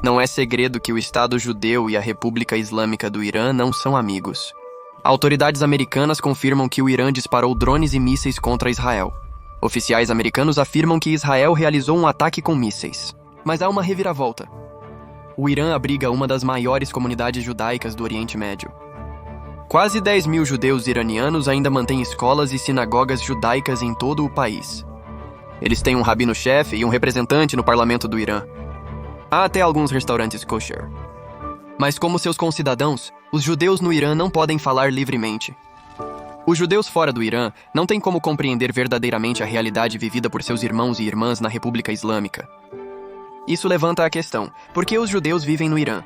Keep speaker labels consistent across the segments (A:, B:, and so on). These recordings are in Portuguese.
A: Não é segredo que o Estado Judeu e a República Islâmica do Irã não são amigos. Autoridades americanas confirmam que o Irã disparou drones e mísseis contra Israel. Oficiais americanos afirmam que Israel realizou um ataque com mísseis. Mas há uma reviravolta. O Irã abriga uma das maiores comunidades judaicas do Oriente Médio. Quase 10 mil judeus iranianos ainda mantêm escolas e sinagogas judaicas em todo o país. Eles têm um rabino-chefe e um representante no parlamento do Irã. Há até alguns restaurantes kosher. Mas como seus concidadãos, os judeus no Irã não podem falar livremente. Os judeus fora do Irã não têm como compreender verdadeiramente a realidade vivida por seus irmãos e irmãs na República Islâmica. Isso levanta a questão: por que os judeus vivem no Irã?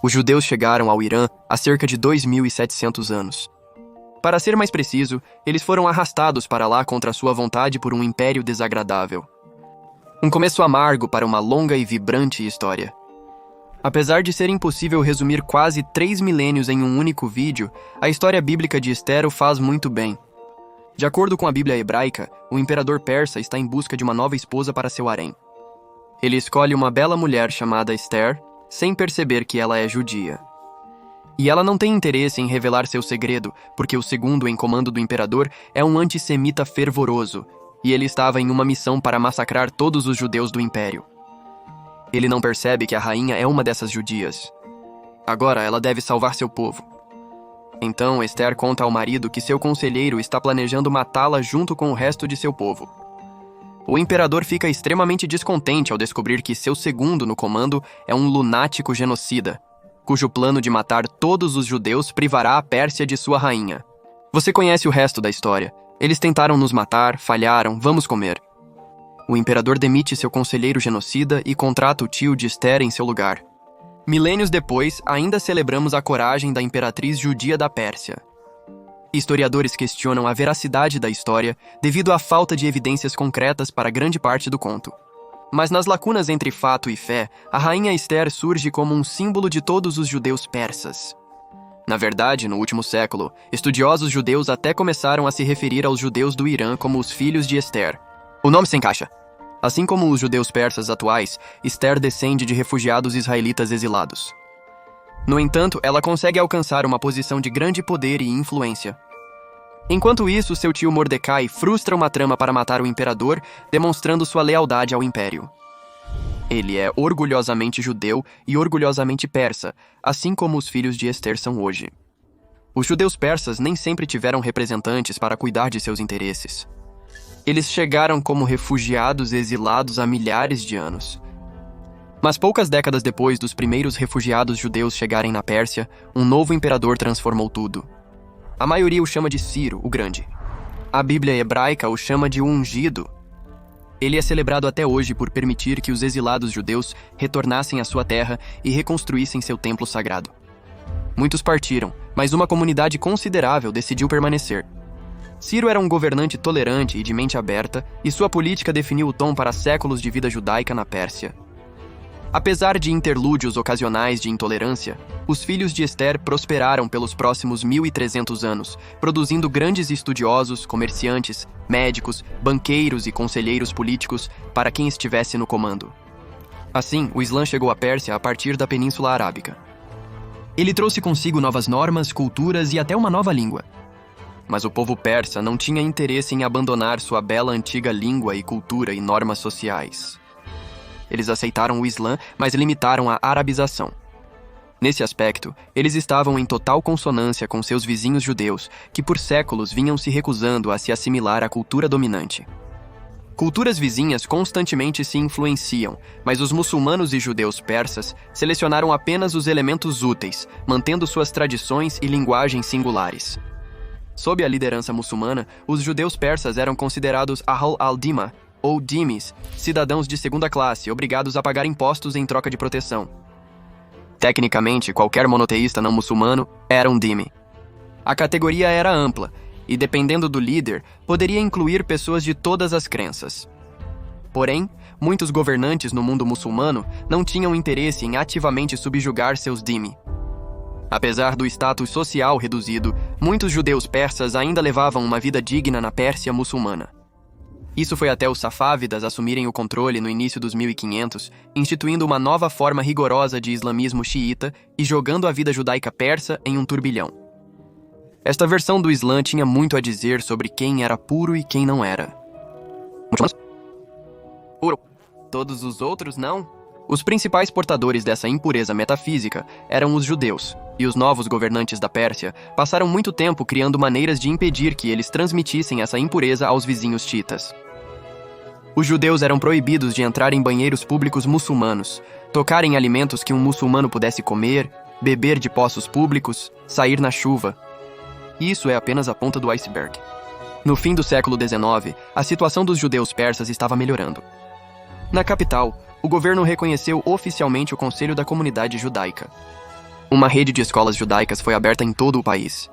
A: Os judeus chegaram ao Irã há cerca de 2.700 anos. Para ser mais preciso, eles foram arrastados para lá contra sua vontade por um império desagradável. Um começo amargo para uma longa e vibrante história. Apesar de ser impossível resumir quase 3 milênios em um único vídeo, a história bíblica de Ester o faz muito bem. De acordo com a Bíblia hebraica, o imperador persa está em busca de uma nova esposa para seu harém. Ele escolhe uma bela mulher chamada Ester, sem perceber que ela é judia. E ela não tem interesse em revelar seu segredo, porque o segundo em comando do imperador é um antissemita fervoroso, e ele estava em uma missão para massacrar todos os judeus do império. Ele não percebe que a rainha é uma dessas judias. Agora ela deve salvar seu povo. Então Ester conta ao marido que seu conselheiro está planejando matá-la junto com o resto de seu povo. O imperador fica extremamente descontente ao descobrir que seu segundo no comando é um lunático genocida, cujo plano de matar todos os judeus privará a Pérsia de sua rainha. Você conhece o resto da história. Eles tentaram nos matar, falharam, vamos comer. O imperador demite seu conselheiro genocida e contrata o tio de Ester em seu lugar. Milênios depois, ainda celebramos a coragem da imperatriz judia da Pérsia. Historiadores questionam a veracidade da história devido à falta de evidências concretas para grande parte do conto. Mas nas lacunas entre fato e fé, a rainha Ester surge como um símbolo de todos os judeus persas. Na verdade, no último século, estudiosos judeus até começaram a se referir aos judeus do Irã como os filhos de Ester. O nome se encaixa. Assim como os judeus persas atuais, Ester descende de refugiados israelitas exilados. No entanto, ela consegue alcançar uma posição de grande poder e influência. Enquanto isso, seu tio Mordecai frustra uma trama para matar o imperador, demonstrando sua lealdade ao império. Ele é orgulhosamente judeu e orgulhosamente persa, assim como os filhos de Ester são hoje. Os judeus persas nem sempre tiveram representantes para cuidar de seus interesses. Eles chegaram como refugiados exilados há milhares de anos. Mas poucas décadas depois dos primeiros refugiados judeus chegarem na Pérsia, um novo imperador transformou tudo. A maioria o chama de Ciro, o Grande. A Bíblia hebraica o chama de Ungido. Ele é celebrado até hoje por permitir que os exilados judeus retornassem à sua terra e reconstruíssem seu templo sagrado. Muitos partiram, mas uma comunidade considerável decidiu permanecer. Ciro era um governante tolerante e de mente aberta, e sua política definiu o tom para séculos de vida judaica na Pérsia. Apesar de interlúdios ocasionais de intolerância, os filhos de Ester prosperaram pelos próximos 1.300 anos, produzindo grandes estudiosos, comerciantes, médicos, banqueiros e conselheiros políticos para quem estivesse no comando. Assim, o Islã chegou à Pérsia a partir da Península Arábica. Ele trouxe consigo novas normas, culturas e até uma nova língua. Mas o povo persa não tinha interesse em abandonar sua bela antiga língua e cultura e normas sociais. Eles aceitaram o Islã, mas limitaram a arabização. Nesse aspecto, eles estavam em total consonância com seus vizinhos judeus, que por séculos vinham se recusando a se assimilar à cultura dominante. Culturas vizinhas constantemente se influenciam, mas os muçulmanos e judeus persas selecionaram apenas os elementos úteis, mantendo suas tradições e linguagens singulares. Sob a liderança muçulmana, os judeus persas eram considerados Ahl al-Dima, ou dhimis, cidadãos de segunda classe, obrigados a pagar impostos em troca de proteção. Tecnicamente, qualquer monoteísta não muçulmano era um dhimmi. A categoria era ampla, e dependendo do líder, poderia incluir pessoas de todas as crenças. Porém, muitos governantes no mundo muçulmano não tinham interesse em ativamente subjugar seus dhimmi. Apesar do status social reduzido, muitos judeus persas ainda levavam uma vida digna na Pérsia muçulmana. Isso foi até os safávidas assumirem o controle no início dos 1500, instituindo uma nova forma rigorosa de islamismo xiita e jogando a vida judaica persa em um turbilhão. Esta versão do Islã tinha muito a dizer sobre quem era puro e quem não era. Puro. Todos os outros não? Os principais portadores dessa impureza metafísica eram os judeus, e os novos governantes da Pérsia passaram muito tempo criando maneiras de impedir que eles transmitissem essa impureza aos vizinhos titas. Os judeus eram proibidos de entrar em banheiros públicos muçulmanos, tocar em alimentos que um muçulmano pudesse comer, beber de poços públicos, sair na chuva. Isso é apenas a ponta do iceberg. No fim do século XIX, a situação dos judeus persas estava melhorando. Na capital, o governo reconheceu oficialmente o Conselho da Comunidade Judaica. Uma rede de escolas judaicas foi aberta em todo o país.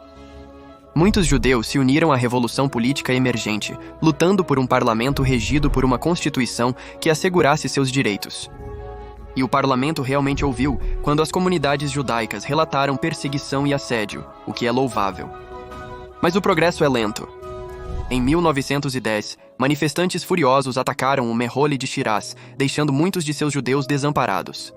A: Muitos judeus se uniram à revolução política emergente, lutando por um parlamento regido por uma constituição que assegurasse seus direitos. E o parlamento realmente ouviu quando as comunidades judaicas relataram perseguição e assédio, o que é louvável. Mas o progresso é lento. Em 1910, manifestantes furiosos atacaram o Meholi de Shiraz, deixando muitos de seus judeus desamparados.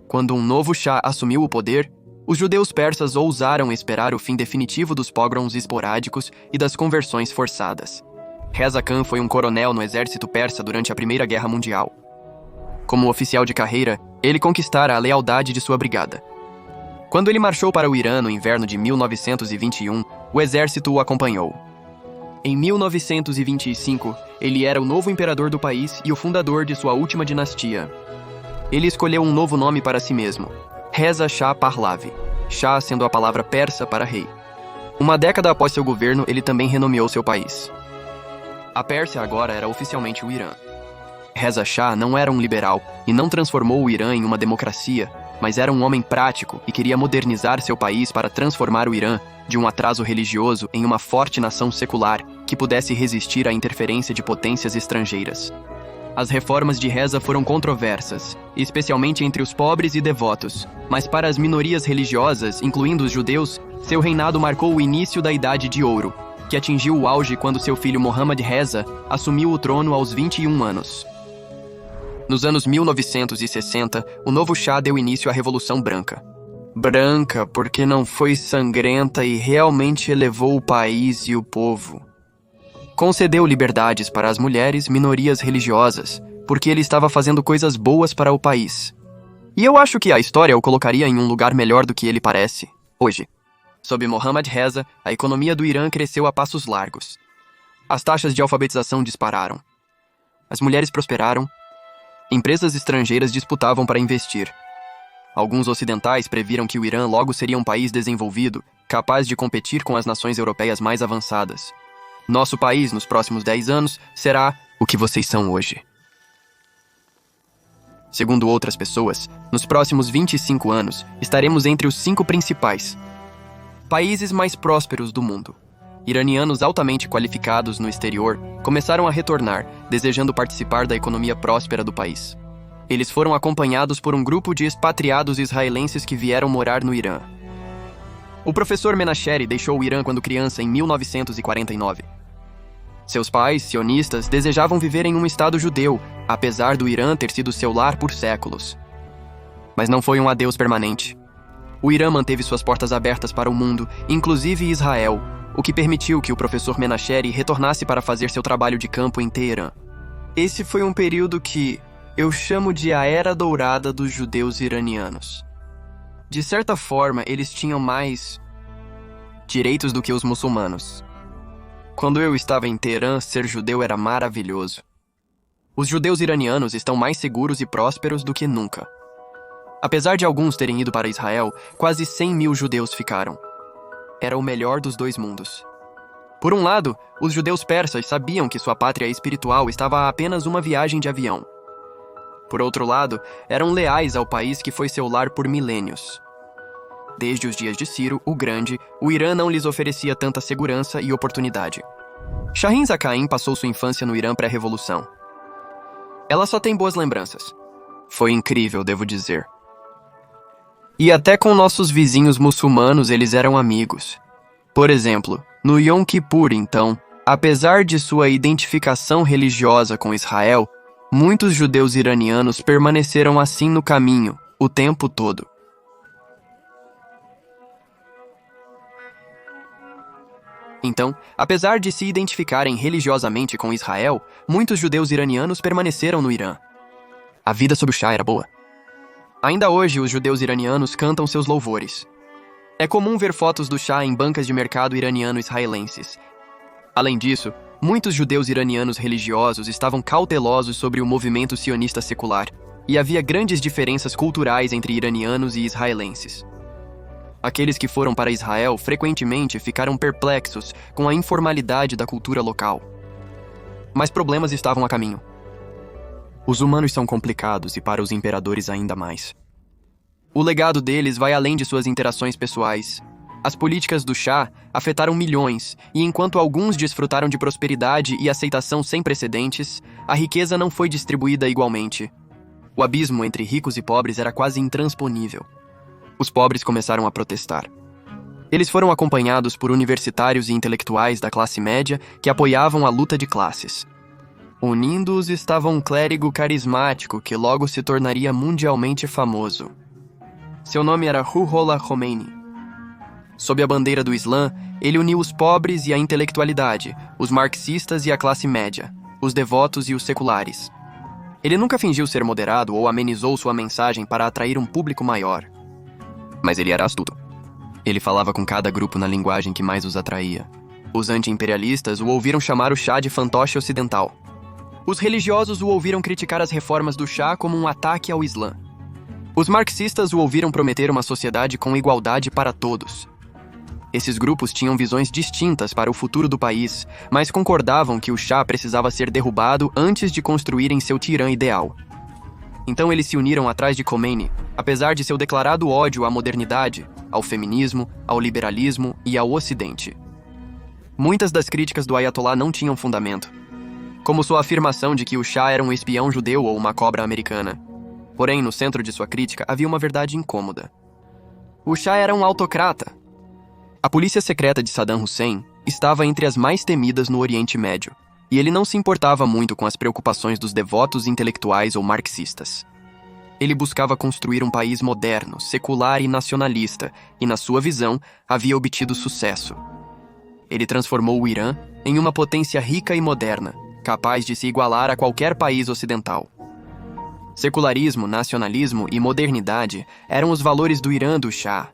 A: Quando um novo Shah assumiu o poder, os judeus persas ousaram esperar o fim definitivo dos pogroms esporádicos e das conversões forçadas. Reza Khan foi um coronel no exército persa durante a Primeira Guerra Mundial. Como oficial de carreira, ele conquistara a lealdade de sua brigada. Quando ele marchou para o Irã no inverno de 1921, o exército o acompanhou. Em 1925, ele era o novo imperador do país e o fundador de sua última dinastia. Ele escolheu um novo nome para si mesmo, Reza Shah Pahlavi, Shah sendo a palavra persa para rei. Uma década após seu governo, ele também renomeou seu país. A Pérsia agora era oficialmente o Irã. Reza Shah não era um liberal e não transformou o Irã em uma democracia, mas era um homem prático e queria modernizar seu país para transformar o Irã de um atraso religioso em uma forte nação secular que pudesse resistir à interferência de potências estrangeiras. As reformas de Reza foram controversas, especialmente entre os pobres e devotos, mas para as minorias religiosas, incluindo os judeus, seu reinado marcou o início da Idade de Ouro, que atingiu o auge quando seu filho Mohammad Reza assumiu o trono aos 21 anos. Nos anos 1960, o novo Shah deu início à Revolução Branca. Branca porque não foi sangrenta e realmente elevou o país e o povo. Concedeu liberdades para as mulheres, minorias religiosas, porque ele estava fazendo coisas boas para o país. E eu acho que a história o colocaria em um lugar melhor do que ele parece, hoje. Sob Mohammad Reza, a economia do Irã cresceu a passos largos. As taxas de alfabetização dispararam. As mulheres prosperaram. Empresas estrangeiras disputavam para investir. Alguns ocidentais previram que o Irã logo seria um país desenvolvido, capaz de competir com as nações europeias mais avançadas. Nosso país, nos próximos 10 anos, será o que vocês são hoje. Segundo outras pessoas, nos próximos 25 anos, estaremos entre os 5 principais países mais prósperos do mundo. Iranianos altamente qualificados no exterior começaram a retornar, desejando participar da economia próspera do país. Eles foram acompanhados por um grupo de expatriados israelenses que vieram morar no Irã. O professor Menacheri deixou o Irã quando criança em 1949. Seus pais, sionistas, desejavam viver em um estado judeu, apesar do Irã ter sido seu lar por séculos. Mas não foi um adeus permanente. O Irã manteve suas portas abertas para o mundo, inclusive Israel, o que permitiu que o professor Menacheri retornasse para fazer seu trabalho de campo em Teherã. Esse foi um período que eu chamo de a Era Dourada dos judeus iranianos. De certa forma, eles tinham mais direitos do que os muçulmanos. Quando eu estava em Teherã, ser judeu era maravilhoso. Os judeus iranianos estão mais seguros e prósperos do que nunca. Apesar de alguns terem ido para Israel, quase 100 mil judeus ficaram. Era o melhor dos dois mundos. Por um lado, os judeus persas sabiam que sua pátria espiritual estava a apenas uma viagem de avião. Por outro lado, eram leais ao país que foi seu lar por milênios. Desde os dias de Ciro, o Grande, o Irã não lhes oferecia tanta segurança e oportunidade. Shahin Zakain passou sua infância no Irã pré-revolução. Ela só tem boas lembranças. Foi incrível, devo dizer. E até com nossos vizinhos muçulmanos eles eram amigos. Por exemplo, no Yom Kippur, então, Apesar de sua identificação religiosa com Israel, muitos judeus iranianos permaneceram assim no caminho, o tempo todo. Então, apesar de se identificarem religiosamente com Israel, muitos judeus iranianos permaneceram no Irã. A vida sob o Shah era boa. Ainda hoje, os judeus iranianos cantam seus louvores. É comum ver fotos do Shah em bancas de mercado iraniano-israelenses. Além disso, muitos judeus iranianos religiosos estavam cautelosos sobre o movimento sionista secular, e havia grandes diferenças culturais entre iranianos e israelenses. Aqueles que foram para Israel frequentemente ficaram perplexos com a informalidade da cultura local. Mas problemas estavam a caminho. Os humanos são complicados e para os imperadores ainda mais. O legado deles vai além de suas interações pessoais. As políticas do Shah afetaram milhões, e enquanto alguns desfrutaram de prosperidade e aceitação sem precedentes, a riqueza não foi distribuída igualmente. O abismo entre ricos e pobres era quase intransponível. Os pobres começaram a protestar. Eles foram acompanhados por universitários e intelectuais da classe média que apoiavam a luta de classes. Unindo-os estava um clérigo carismático que logo se tornaria mundialmente famoso. Seu nome era Ruhollah Khomeini. Sob a bandeira do Islã, ele uniu os pobres e a intelectualidade, os marxistas e a classe média, os devotos e os seculares. Ele nunca fingiu ser moderado ou amenizou sua mensagem para atrair um público maior. Mas ele era astuto. Ele falava com cada grupo na linguagem que mais os atraía. Os anti-imperialistas o ouviram chamar o Shah de fantoche ocidental. Os religiosos o ouviram criticar as reformas do Shah como um ataque ao Islã. Os marxistas o ouviram prometer uma sociedade com igualdade para todos. Esses grupos tinham visões distintas para o futuro do país, mas concordavam que o Shah precisava ser derrubado antes de construírem seu tirã ideal. Então eles se uniram atrás de Khomeini, apesar de seu declarado ódio à modernidade, ao feminismo, ao liberalismo e ao Ocidente. Muitas das críticas do Ayatollah não tinham fundamento, como sua afirmação de que o Shah era um espião judeu ou uma cobra americana. Porém, no centro de sua crítica havia uma verdade incômoda. O Shah era um autocrata. A polícia secreta de Saddam Hussein estava entre as mais temidas no Oriente Médio, e ele não se importava muito com as preocupações dos devotos intelectuais ou marxistas. Ele buscava construir um país moderno, secular e nacionalista, e na sua visão, havia obtido sucesso. Ele transformou o Irã em uma potência rica e moderna, capaz de se igualar a qualquer país ocidental. Secularismo, nacionalismo e modernidade eram os valores do Irã do Shah.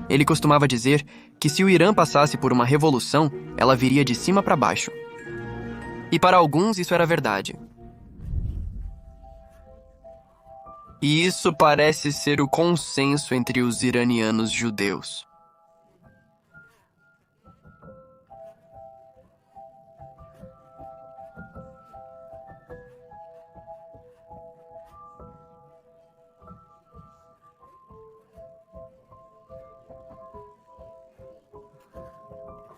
A: Ele costumava dizer que se o Irã passasse por uma revolução, ela viria de cima para baixo. E para alguns isso era verdade. E isso parece ser o consenso entre os iranianos judeus.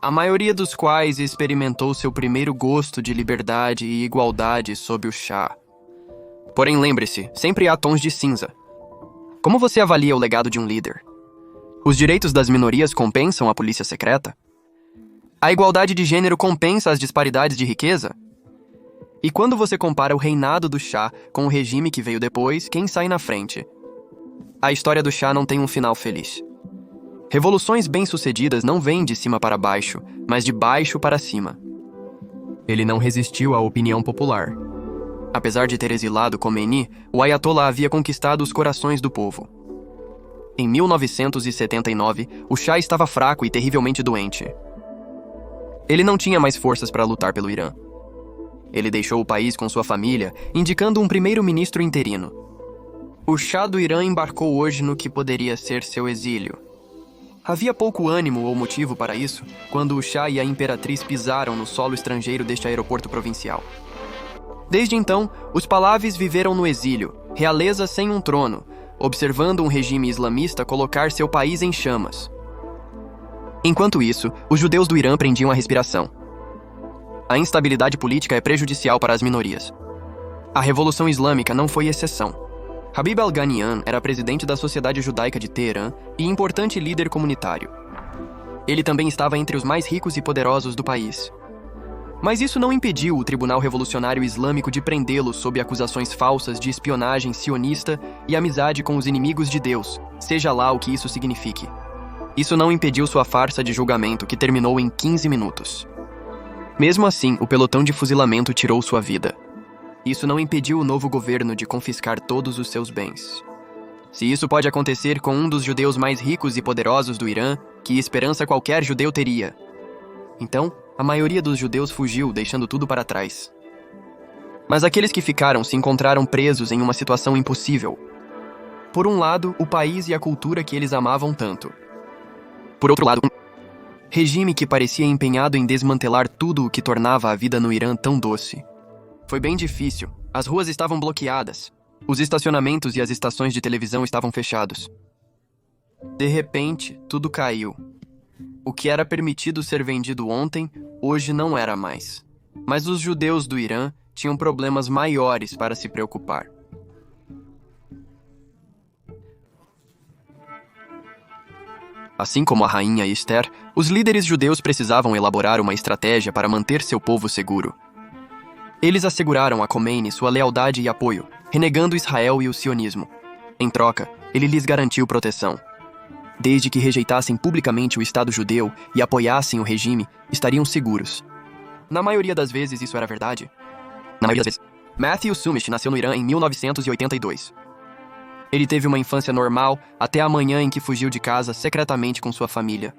A: A maioria dos quais experimentou seu primeiro gosto de liberdade e igualdade sob o Shah. Porém, lembre-se, sempre há tons de cinza. Como você avalia o legado de um líder? Os direitos das minorias compensam a polícia secreta? A igualdade de gênero compensa as disparidades de riqueza? E quando você compara o reinado do Shah com o regime que veio depois, quem sai na frente? A história do Shah não tem um final feliz. Revoluções bem-sucedidas não vêm de cima para baixo, mas de baixo para cima. Ele não resistiu à opinião popular. Apesar de ter exilado Khomeini, o Ayatollah havia conquistado os corações do povo. Em 1979, o Shah estava fraco e terrivelmente doente. Ele não tinha mais forças para lutar pelo Irã. Ele deixou o país com sua família, indicando um primeiro-ministro interino. O Shah do Irã embarcou hoje no que poderia ser seu exílio. Havia pouco ânimo ou motivo para isso quando o Shah e a imperatriz pisaram no solo estrangeiro deste aeroporto provincial. Desde então, os Pahlavis viveram no exílio, realeza sem um trono, observando um regime islamista colocar seu país em chamas. Enquanto isso, os judeus do Irã prendiam a respiração. A instabilidade política é prejudicial para as minorias. A Revolução Islâmica não foi exceção. Habib al-Ghanian era presidente da Sociedade Judaica de Teherã e importante líder comunitário. Ele também estava entre os mais ricos e poderosos do país. Mas isso não impediu o Tribunal Revolucionário Islâmico de prendê-los sob acusações falsas de espionagem sionista e amizade com os inimigos de Deus, seja lá o que isso signifique. Isso não impediu sua farsa de julgamento, que terminou em 15 minutos. Mesmo assim, o pelotão de fuzilamento tirou sua vida. Isso não impediu o novo governo de confiscar todos os seus bens. Se isso pode acontecer com um dos judeus mais ricos e poderosos do Irã, que esperança qualquer judeu teria? Então, a maioria dos judeus fugiu, deixando tudo para trás. Mas aqueles que ficaram se encontraram presos em uma situação impossível. Por um lado, o país e a cultura que eles amavam tanto. Por outro lado, um regime que parecia empenhado em desmantelar tudo o que tornava a vida no Irã tão doce. Foi bem difícil. As ruas estavam bloqueadas. Os estacionamentos e as estações de televisão estavam fechados. De repente, tudo caiu. O que era permitido ser vendido ontem, hoje não era mais. Mas os judeus do Irã tinham problemas maiores para se preocupar. Assim como a rainha Esther, os líderes judeus precisavam elaborar uma estratégia para manter seu povo seguro. Eles asseguraram a Khomeini sua lealdade e apoio, renegando Israel e o sionismo. Em troca, ele lhes garantiu proteção. Desde que rejeitassem publicamente o Estado judeu e apoiassem o regime, estariam seguros. Na maioria das vezes isso era verdade. Na maioria das vezes. Matthew Summich nasceu no Irã em 1982. Ele teve uma infância normal até a manhã em que fugiu de casa secretamente com sua família.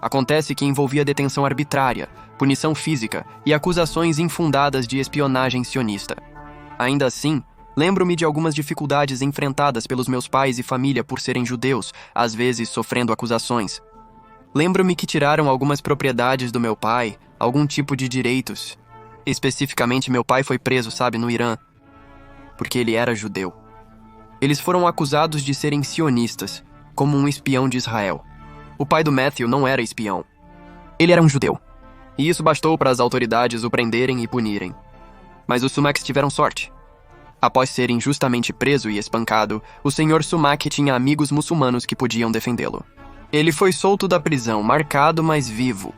A: Acontece que envolvia detenção arbitrária, punição física e acusações infundadas de espionagem sionista. Ainda assim, lembro-me de algumas dificuldades enfrentadas pelos meus pais e família por serem judeus, às vezes sofrendo acusações. Lembro-me que tiraram algumas propriedades do meu pai, algum tipo de direitos. Especificamente, meu pai foi preso, no Irã, porque ele era judeu. Eles foram acusados de serem sionistas, como um espião de Israel. O pai do Matthew não era espião. Ele era um judeu. E isso bastou para as autoridades o prenderem e punirem. Mas os Summachs tiveram sorte. Após ser injustamente preso e espancado, o Sr. Summach tinha amigos muçulmanos que podiam defendê-lo. Ele foi solto da prisão, marcado, mas vivo.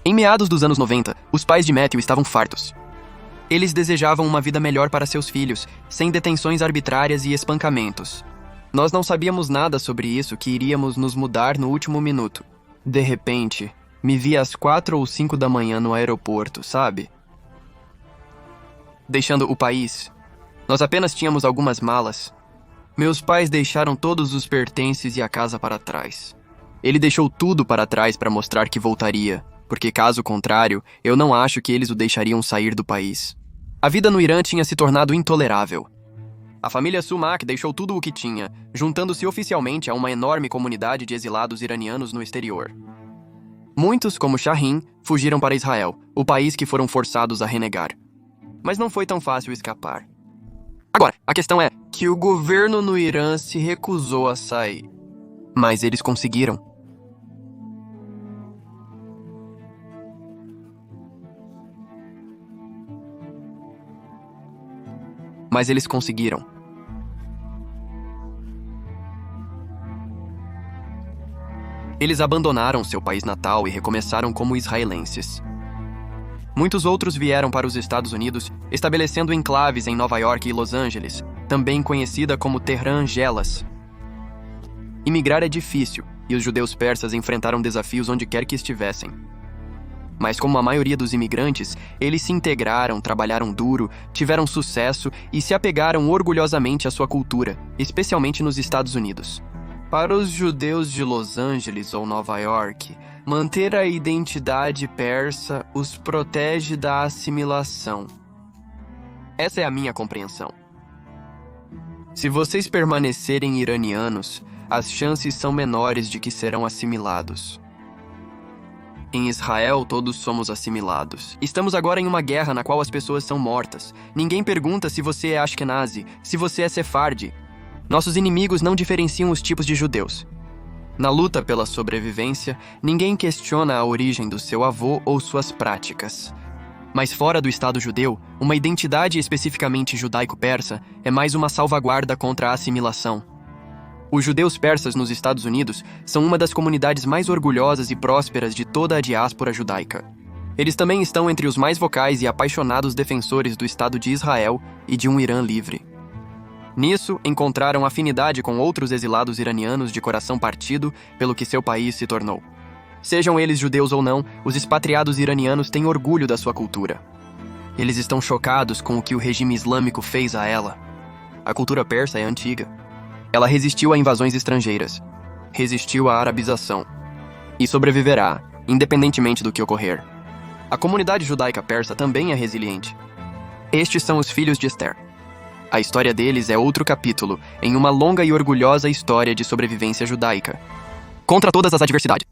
A: Em meados dos anos 90, os pais de Matthew estavam fartos. Eles desejavam uma vida melhor para seus filhos, sem detenções arbitrárias e espancamentos. Nós não sabíamos nada sobre isso, que iríamos nos mudar no último minuto. De repente, me vi às 4 ou 5 da manhã no aeroporto, Deixando o país. Nós apenas tínhamos algumas malas. Meus pais deixaram todos os pertences e a casa para trás. Ele deixou tudo para trás para mostrar que voltaria, porque caso contrário, eu não acho que eles o deixariam sair do país. A vida no Irã tinha se tornado intolerável. A família Summach deixou tudo o que tinha, juntando-se oficialmente a uma enorme comunidade de exilados iranianos no exterior. Muitos, como Shahin, fugiram para Israel, o país que foram forçados a renegar. Mas não foi tão fácil escapar. Agora, a questão é que o governo no Irã se recusou a sair. Mas eles conseguiram. Eles abandonaram seu país natal e recomeçaram como israelenses. Muitos outros vieram para os Estados Unidos, estabelecendo enclaves em Nova York e Los Angeles, também conhecida como Tehran Gelas. Imigrar é difícil, e os judeus persas enfrentaram desafios onde quer que estivessem. Mas como a maioria dos imigrantes, eles se integraram, trabalharam duro, tiveram sucesso e se apegaram orgulhosamente à sua cultura, especialmente nos Estados Unidos. Para os judeus de Los Angeles ou Nova York, manter a identidade persa os protege da assimilação. Essa é a minha compreensão. Se vocês permanecerem iranianos, as chances são menores de que serão assimilados. Em Israel, todos somos assimilados. Estamos agora em uma guerra na qual as pessoas são mortas. Ninguém pergunta se você é Ashkenazi, se você é Sefardi. Nossos inimigos não diferenciam os tipos de judeus. Na luta pela sobrevivência, ninguém questiona a origem do seu avô ou suas práticas. Mas fora do Estado judeu, uma identidade especificamente judaico-persa é mais uma salvaguarda contra a assimilação. Os judeus persas nos Estados Unidos são uma das comunidades mais orgulhosas e prósperas de toda a diáspora judaica. Eles também estão entre os mais vocais e apaixonados defensores do Estado de Israel e de um Irã livre. Nisso, encontraram afinidade com outros exilados iranianos de coração partido pelo que seu país se tornou. Sejam eles judeus ou não, os expatriados iranianos têm orgulho da sua cultura. Eles estão chocados com o que o regime islâmico fez a ela. A cultura persa é antiga. Ela resistiu a invasões estrangeiras, resistiu à arabização e sobreviverá, independentemente do que ocorrer. A comunidade judaica persa também é resiliente. Estes são os filhos de Esther. A história deles é outro capítulo em uma longa e orgulhosa história de sobrevivência judaica. Contra todas as adversidades.